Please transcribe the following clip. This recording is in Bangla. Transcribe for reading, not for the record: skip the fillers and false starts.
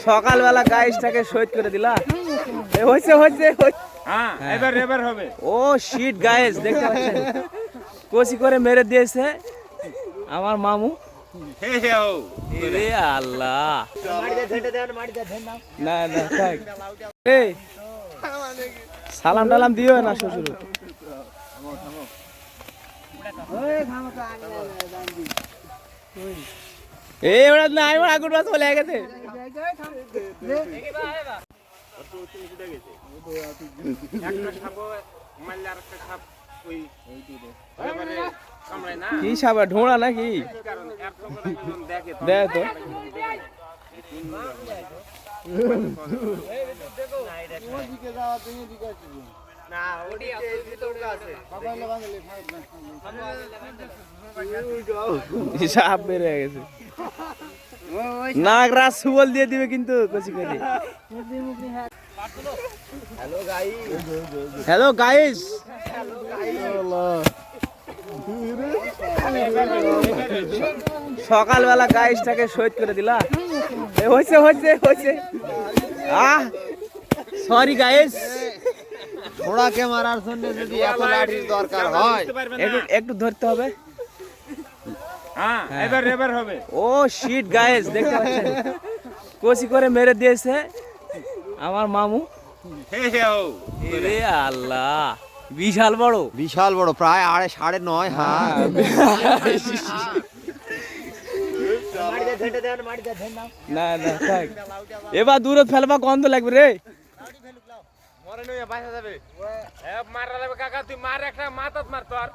সকালবেলা গাইসটাকে শহীদ করে দিলা। হয়েছে হয়েছে। হ্যাঁ এবার এবার হবে। ও শিট গাইস, দেখতে পাচ্ছেন কচি করে মেরে দিয়েছে আমার মামু। রে আল্লাহ, না না থাক। এই সালাম টালাম দিও না শ্বশুর। এই ওরা নাই, ওরা আগুন বাস চলে গেছে। কি সাপ, ঢোড়া নাকি? দেখ তো সাপ বেড়ে গেছে। নাগরাজ সুবল দিয়ে দিবে কিন্তু কচি করে। হ্যালো গাইস, সকালবেলা গাইসটাকে শহীদ করে দিলা। হয়েছে হয়েছে হয়েছে। সরি গাইস, ঘোড়াকে মারার জন্য যদি এত লাঠির দরকার হয় একটু ধরতে হবে। হ্যাঁ এবার এবার হবে। ও শিট গাইস, দেখতে পাচ্ছেন কচি করে মেরে দিয়েছে আমার মামু। রে আল্লাহ, বিশাল বড়, বিশাল বড়, প্রায় 9.5 হাত। না না থাক, এবার দূরে ফেলবা, গন্ধ লাগবে রে। মরে নইয়া বাসা যাবে। মারা যাবে কাকা, তুই মার একটা মাথাত মার তোর।